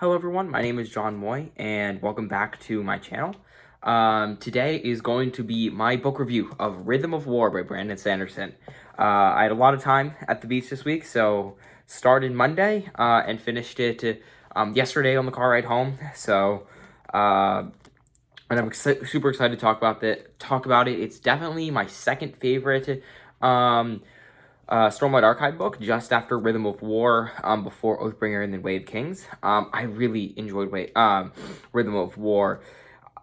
Hello everyone, my name is John Moy and welcome back to my channel. Today is going to be my book review of Rhythm of War by Brandon Sanderson. I had a lot of time at the beach this week, so started Monday and finished it yesterday on the car ride home. And I'm super excited to talk about it. It's definitely my second favorite Stormlight Archive book, just after Rhythm of War, before Oathbringer and then Way of Kings. I really enjoyed Rhythm of War.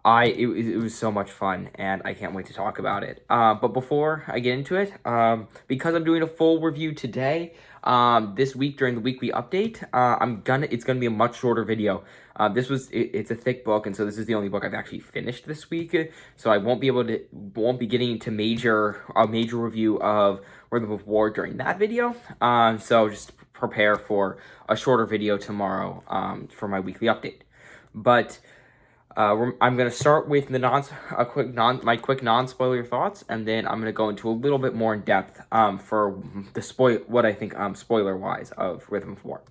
It was so much fun, and I can't wait to talk about it. But before I get into it, because I'm doing a full review today, this week during the weekly update, it's gonna be a much shorter video. It's a thick book, and so this is the only book I've actually finished this week. So I won't be getting into a major review of Rhythm of War during that video. So just prepare for a shorter video tomorrow, for my weekly update. But I'm going to start with my quick non-spoiler thoughts, and then I'm going to go into a little bit more in depth for what I think spoiler-wise of Rhythm of War.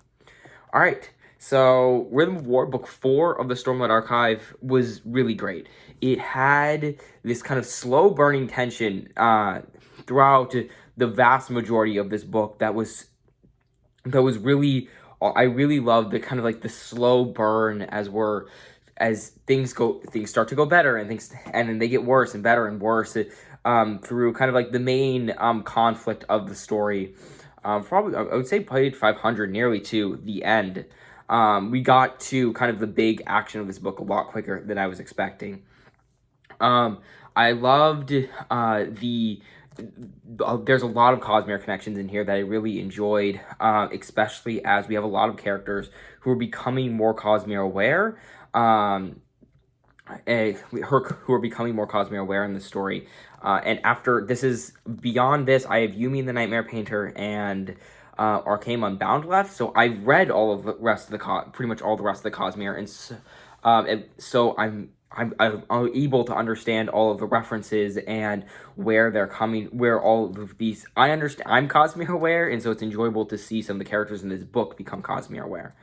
All right, so Rhythm of War, book 4 of the Stormlight Archive, was really great. It had this kind of slow burning tension throughout the vast majority of this book that was really, I really loved the kind of like the slow burn as things start to go better, and then they get worse and better and worse through kind of like the main conflict of the story. Probably I would say played 500 nearly to the end. We got to kind of the big action of this book a lot quicker than I was expecting. I loved there's a lot of Cosmere connections in here that I really enjoyed, especially as we have a lot of characters who are becoming more Cosmere aware. Who are becoming more Cosmere aware in the story. And after this is beyond this, I have Yumi and the Nightmare Painter and Arcane Unbound left. So I've read all of the rest of pretty much all the rest of the Cosmere, and so I'm able to understand all of the references and where they're coming, where all of these. I understand. I'm Cosmere aware, and so it's enjoyable to see some of the characters in this book become Cosmere aware.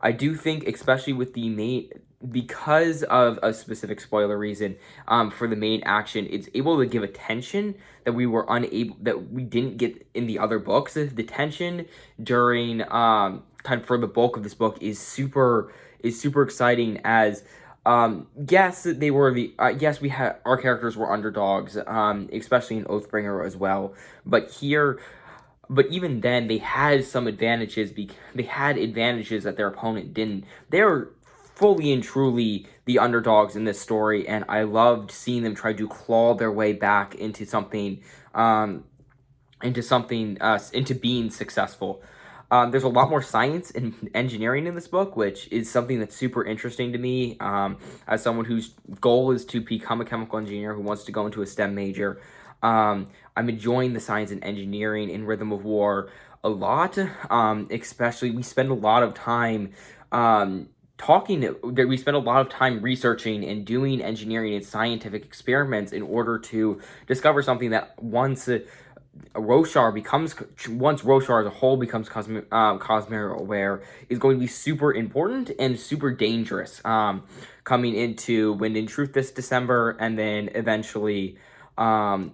I do think, especially with the main, because of a specific spoiler reason, for the main action, it's able to give a tension that we didn't get in the other books. The tension during, kind of for the bulk of this book is super exciting as, yes, our characters were underdogs, especially in Oathbringer as well, but even then, they had some advantages. They had advantages that their opponent didn't. They're fully and truly the underdogs in this story, and I loved seeing them try to claw their way back into into being successful. There's a lot more science and engineering in this book, which is something that's super interesting to me. As someone whose goal is to become a chemical engineer who wants to go into a STEM major. I'm enjoying the science and engineering in Rhythm of War a lot. Especially, we spend a lot of time we spend a lot of time researching and doing engineering and scientific experiments in order to discover something that once Roshar as a whole becomes Cosmere aware, is going to be super important and super dangerous, coming into Wind and Truth this December, and then eventually I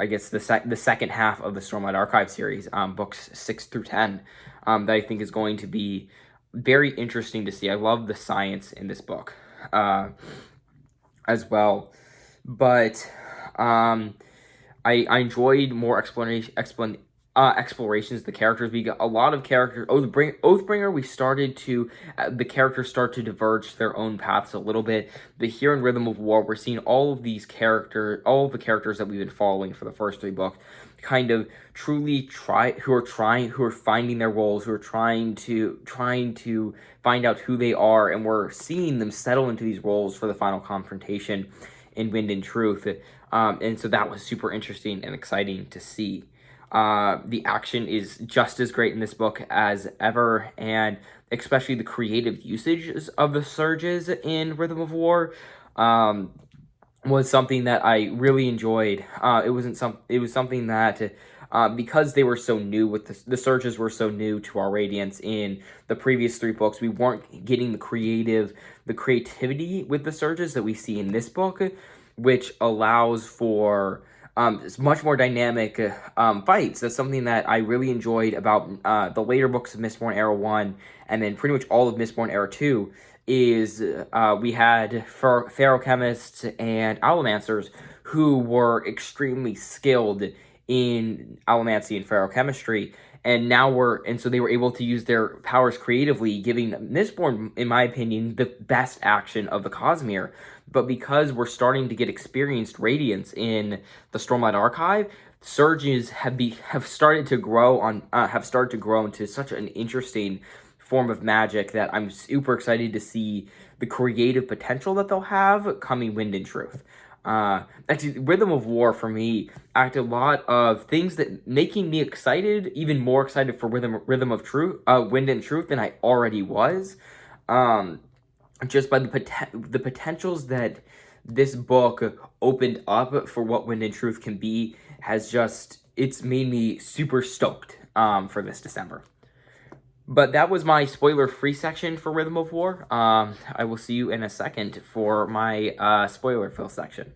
guess the second half of the Stormlight Archive series, books 6 through 10, that I think is going to be very interesting to see. I love the science in this book, as well, but I enjoyed more explorations of the characters. We got a lot of characters. Oathbringer, the characters start to diverge their own paths a little bit. But here in Rhythm of War, we're seeing all of the characters that we've been following for the first 3 books, kind of who are finding their roles, who are trying to find out who they are, and we're seeing them settle into these roles for the final confrontation in Wind and Truth. And so that was super interesting and exciting to see. The action is just as great in this book as ever, and especially the creative usages of the surges in Rhythm of War was something that I really enjoyed. It was something that because they were so new with the surges were so new to our Radiance in the previous 3 books. We weren't getting the creativity with the surges that we see in this book, which allows for much more dynamic fights. That's something that I really enjoyed about the later books of Mistborn Era 1 and then pretty much all of Mistborn Era 2 is we had ferochemists and allomancers who were extremely skilled in allomancy and ferochemistry, and so they were able to use their powers creatively, giving Mistborn, in my opinion, the best action of the Cosmere. But because we're starting to get experienced Radiance in the Stormlight Archive, surges have started to grow into such an interesting form of magic that I'm super excited to see the creative potential that they'll have coming Wind and Truth. Actually, Rhythm of War for me act a lot of things that making me excited, even more excited for Rhythm of Truth, Wind and Truth than I already was. Just by the potentials that this book opened up for what Wind and Truth can be it's made me super stoked for this December. But that was my spoiler-free section for Rhythm of War. I will see you in a second for my spoiler-fill section.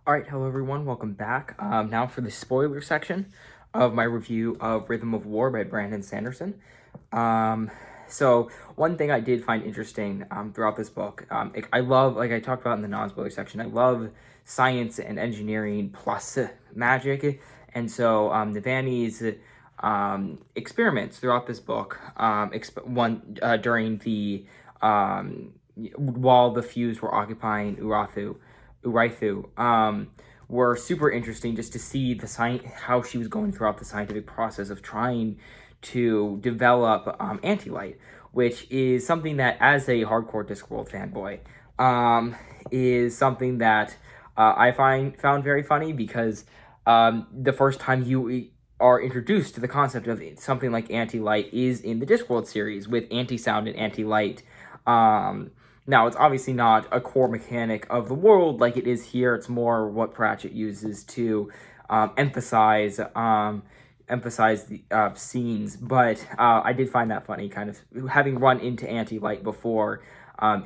Alright, hello everyone, welcome back. Now for the spoiler section of my review of Rhythm of War by Brandon Sanderson. So one thing I did find interesting throughout this book, I love, like I talked about in the non-spoiler section, I love science and engineering plus magic, and so Navani's experiments throughout this book, during the while the Fuse were occupying Urithu, were super interesting just to see how she was going throughout the scientific process of trying to develop anti-light, which is something that, as a hardcore Discworld fanboy, is something that I found very funny because the first time you are introduced to the concept of something like anti-light is in the Discworld series with anti-sound and anti-light. Now, it's obviously not a core mechanic of the world like it is here. It's more what Pratchett uses to emphasize the scenes. But I did find that funny, kind of having run into anti-light before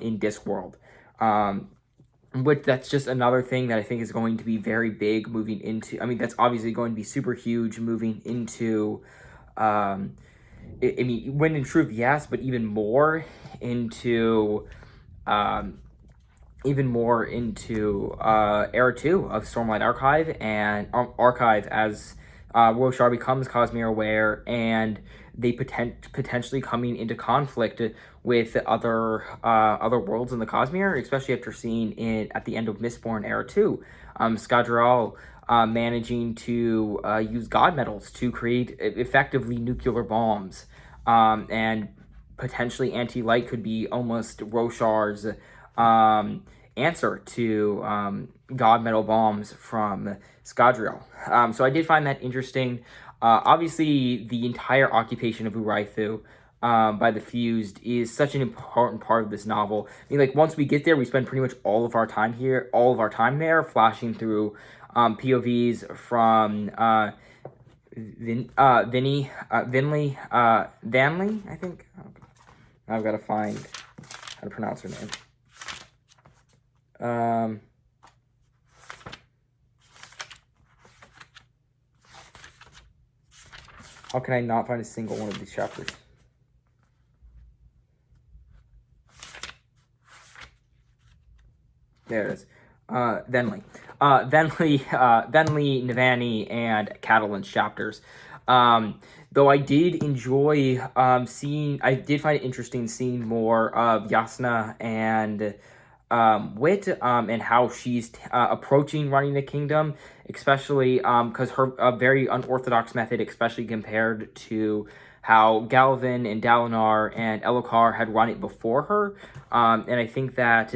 in Discworld. But that's just another thing that I think is going to be very big moving into... I mean, that's obviously going to be super huge moving into... Wind and Truth, yes, but even more into... Era 2 of Stormlight Archive and Archive as Roshar becomes Cosmere aware and they potentially coming into conflict with other worlds in the Cosmere, especially after seeing it at the end of Mistborn Era 2. Scadrial managing to use god metals to create effectively nuclear bombs, and potentially anti-light could be almost Roshar's answer to god metal bombs from Scadrial. So I did find that interesting. Obviously, the entire occupation of Urithu by the Fused is such an important part of this novel. I mean, like, once we get there, we spend pretty much all of our time there, flashing through POVs from Vanley, I think. I've got to find how to pronounce her name. How can I not find a single one of these chapters? There it is. Venli, Navani, and Catalan's chapters. Though I did enjoy I did find it interesting seeing more of Yasna and Wit and how she's approaching running the kingdom, especially because her very unorthodox method, especially compared to how Galvin and Dalinar and Elokar had run it before her. And I think that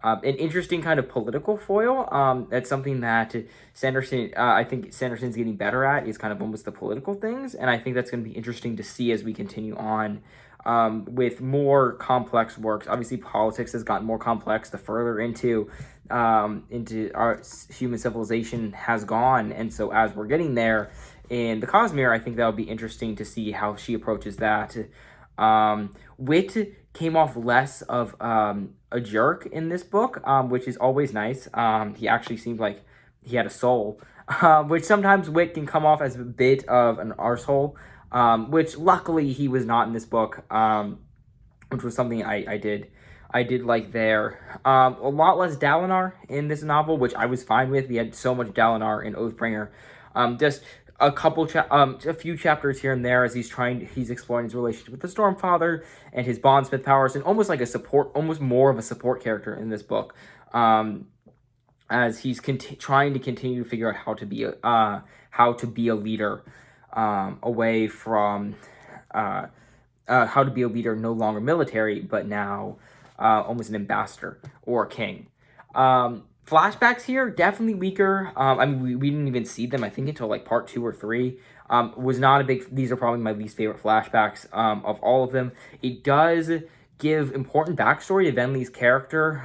an interesting kind of political foil. That's something that Sanderson, I think Sanderson's getting better at, is kind of almost the political things. And I think that's going to be interesting to see as we continue on with more complex works. Obviously, politics has gotten more complex the further into our human civilization has gone, and so as we're getting there in the Cosmere, I think that'll be interesting to see how she approaches that. Wit came off less of a jerk in this book, which is always nice. He actually seemed like he had a soul, which sometimes Wit can come off as a bit of an arsehole, which luckily he was not in this book, which was something I did like there. A lot less Dalinar in this novel, which I was fine with. We had so much Dalinar in Oathbringer. Just a few chapters here and there as he's exploring his relationship with the Stormfather and his bondsmith powers, and almost like almost more of a support character in this book. As he's trying to continue to figure out how to be a leader, away from how to be a leader, no longer military, but now almost an ambassador or a king. Flashbacks here, definitely weaker. I mean, we didn't even see them, I think, until like part 2 or 3. Was not a big... These are probably my least favorite flashbacks of all of them. It does give important backstory to Venli's character,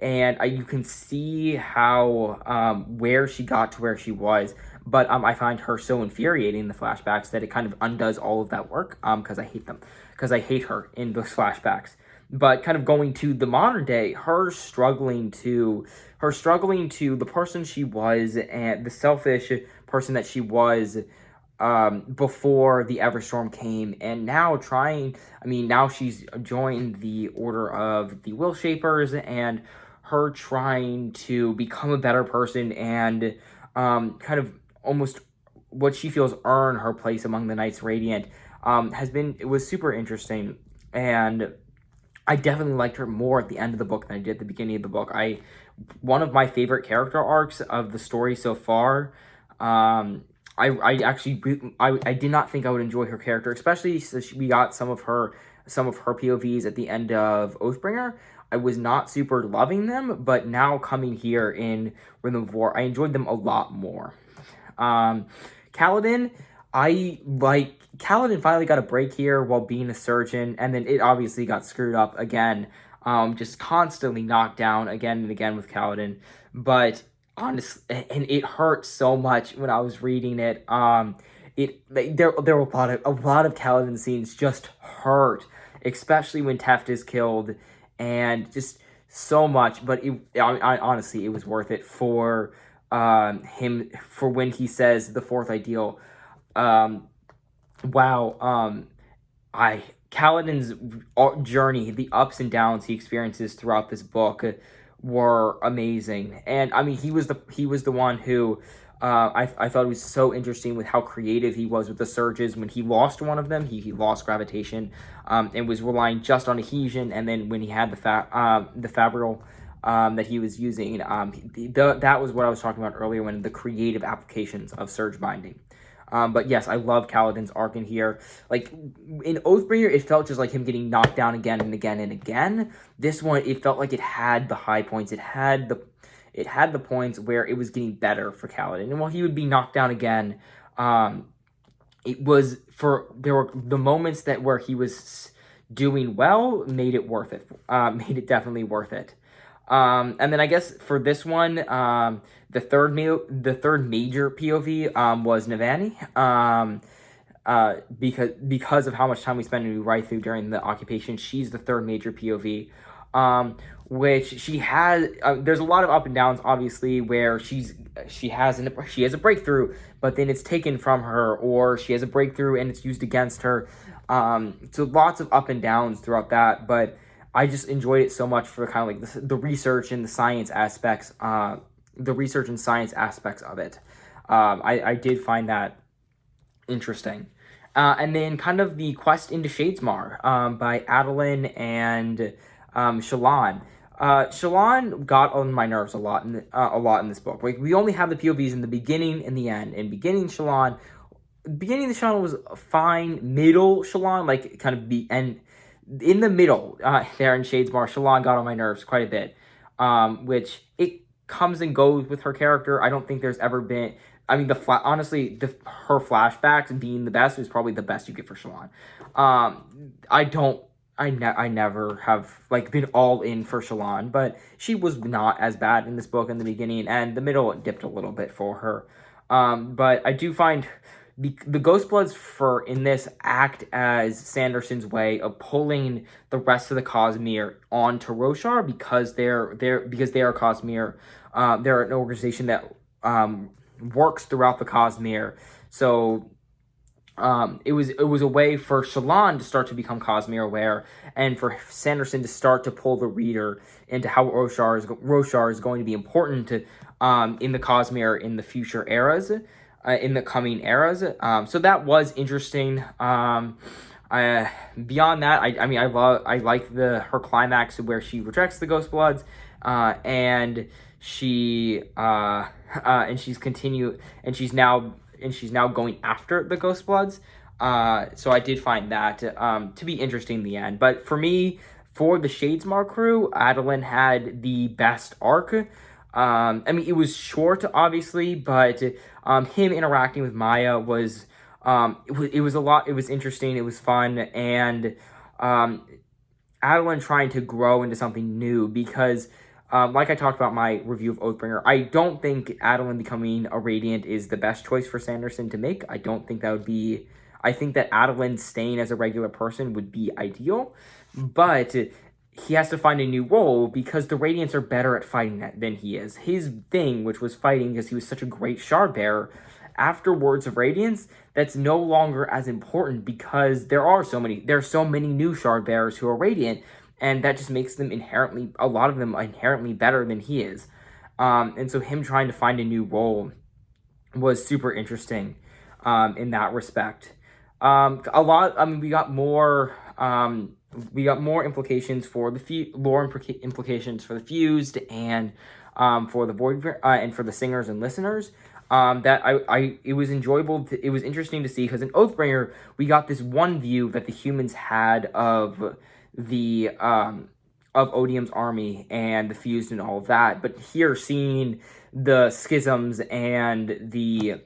and you can see how where she got to where she was. But I find her so infuriating in the flashbacks that it kind of undoes all of that work, because I hate them. Because I hate her in those flashbacks. But kind of going to the modern day, her struggling to the person she was and the selfish person that she was before the Everstorm came, and now now she's joined the Order of the Will Shapers, and her trying to become a better person and kind of almost what she feels earn her place among the Knights Radiant it was super interesting, and I definitely liked her more at the end of the book than I did at the beginning of the book. One of my favorite character arcs of the story so far. I did not think I would enjoy her character, especially since we got some of her POVs at the end of Oathbringer. I was not super loving them, but now coming here in Rhythm of War, I enjoyed them a lot more. Kaladin, Kaladin finally got a break here while being a surgeon, and then it obviously got screwed up again. Just constantly knocked down again and again with Kaladin. But honestly, and it hurt so much when I was reading it. There were a lot of Kaladin scenes just hurt, especially when Teft is killed, and just so much. But honestly, it was worth it for him, for when he says the fourth ideal. Kaladin's journey, the ups and downs he experiences throughout this book were amazing. And I mean, he was the one who I thought it was so interesting with how creative he was with the surges. When he lost one of them, he lost gravitation, and was relying just on adhesion. And then when he had the Fabrial that he was using, that was what I was talking about earlier, when the creative applications of surge binding. But yes, I love Kaladin's arc in here. Like, in Oathbringer, it felt just like him getting knocked down again and again and again. This one, it felt like it had the high points. It had the points where it was getting better for Kaladin. And while he would be knocked down again, there were the moments where he was doing well, made it worth it. Made it definitely worth it. And then I guess for this one, the third major POV was Navani, because of how much time we spent in Rythu during the occupation. She's the third major POV, which she has. There's a lot of up and downs, obviously, where she has a breakthrough, but then it's taken from her, or she has a breakthrough and it's used against her. So lots of up and downs throughout that, but I just enjoyed it so much for kind of like the research and the science aspects, of it. I did find that interesting. And then kind of the quest into Shadesmar by Adeline and Shallan. Shallan got on my nerves a lot in this book. Like, we only have the POVs in the beginning and the end. In beginning of the Shallan was fine. Middle Shallan, like, kind of and in the middle, there in Shadesmar, Shallan got on my nerves quite a bit, which it comes and goes with her character. I don't think there's ever been... I mean, honestly, her flashbacks being the best is probably the best you get for Shallan. I don't. I never have like been all in for Shallan, but she was not as bad in this book in the beginning, and the middle it dipped a little bit for her. But I do find the Ghostbloods for in this act as Sanderson's way of pulling the rest of the Cosmere onto Roshar because they are Cosmere. They're an organization that works throughout the Cosmere. So it was a way for Shallan to start to become Cosmere aware, and for Sanderson to start to pull the reader into how Roshar is going to be important to, in the Cosmere in the future eras, in the coming eras. So that was interesting. Beyond that, I like her climax where she rejects the Ghostbloods, and she's now going after the Ghostbloods. So I did find that to be interesting in the end. But for me, for the Shadesmar crew, Adolin had the best arc. It was short, obviously, but him interacting with Maya was it was a lot. It was interesting. It was fun, and Adolin trying to grow into something new because. Like I talked about my review of Oathbringer, I don't think Adolin becoming a Radiant is the best choice for Sanderson to make. I don't think that would be... I think that Adolin staying as a regular person would be ideal, but he has to find a new role because the Radiants are better at fighting than he is. His thing, which was fighting because he was such a great shard bearer, after Words of Radiance, that's no longer as important because there are so many new shard bearers who are Radiant, and that just makes them a lot of them inherently better than he is. And so him trying to find a new role was super interesting in that respect. We got more implications for the lore implications for the Fused and for the Void and for the singers and listeners. It was enjoyable. It was interesting to see because in Oathbringer we got this one view that the humans had of Odium's army and the Fused and all of that, but here seeing the schisms and the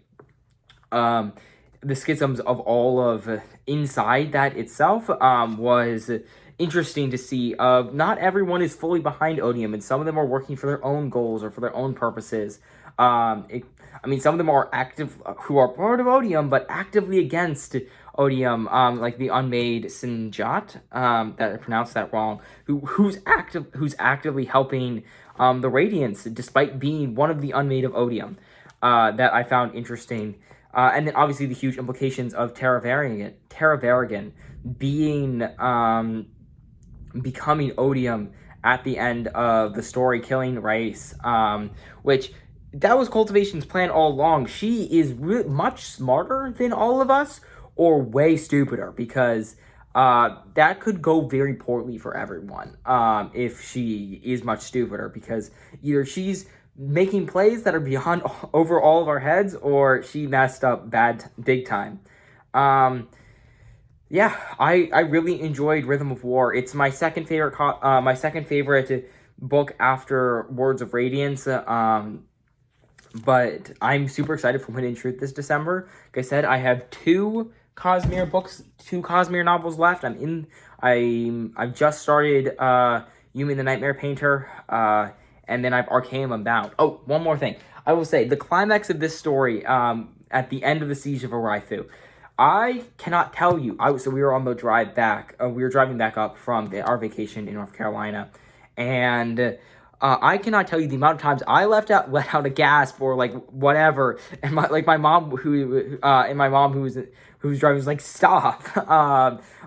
schisms of all of inside that itself was interesting to see. Not everyone is fully behind Odium, and some of them are working for their own goals or for their own purposes. Some of them are active, who are part of Odium, but actively against Odium, like the unmade Sinjat, that I pronounced that wrong, who's actively helping the Radiants, despite being one of the unmade of Odium, that I found interesting. And then obviously the huge implications of Terra Varigan being becoming Odium at the end of the story, killing Race, which that was Cultivation's plan all along. She is much smarter than all of us, or way stupider, because that could go very poorly for everyone if she is much stupider, because either she's making plays that are beyond over all of our heads, or she messed up big time. I really enjoyed Rhythm of War. It's my second favorite book after Words of Radiance. But I'm super excited for Wind and Truth this December. Like I said, I have two Cosmere novels left. I've just started Yumi the Nightmare Painter, and then I've Arcanum Unbound. Oh, one more thing. I will say, the climax of this story, at the end of the Siege of Arithu, I cannot tell you. So we were on the drive back. We were driving back up from our vacation in North Carolina, and I cannot tell you the amount of times I let out a gasp or like whatever, and my mom who was driving was like, stop.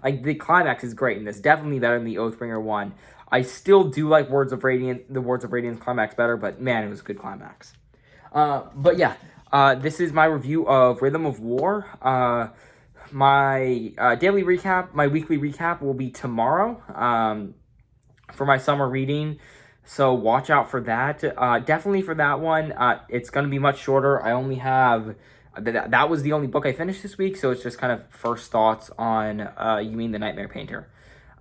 Like the climax is great in this, definitely better than the Oathbringer one. I still do like the Words of Radiance climax better, but man, it was a good climax. This is my review of Rhythm of War. My weekly recap will be tomorrow for my summer reading, so watch out for that. Definitely for that one, it's going to be much shorter. I only have... That was the only book I finished this week, so it's just kind of first thoughts on Yumi the Nightmare Painter.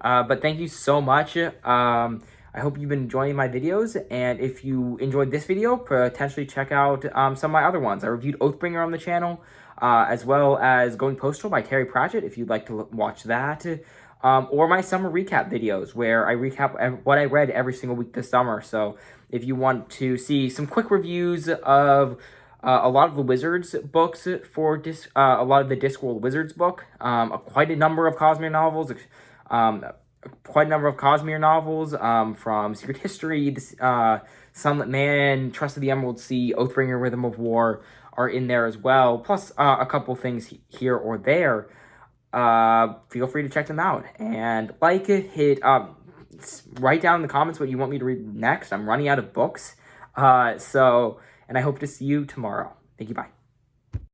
But thank you so much. I I hope you've been enjoying my videos, and if you enjoyed this video, potentially check out some of my other ones. I reviewed Oathbringer on the channel, as well as Going Postal by Terry Pratchett, if you'd like to watch that, or my summer recap videos, where I recap what I read every single week this summer. So if you want to see some quick reviews of a lot of the Wizards books for a lot of the Discworld Wizards book, quite a number of Cosmere novels, from Secret History, Sunlit Man, Trust of the Emerald Sea, Oathbringer, Rhythm of War are in there as well, plus a couple things here or there. Feel free to check them out, and write down in the comments what you want me to read next. I'm running out of books, and I hope to see you tomorrow. Thank you, bye.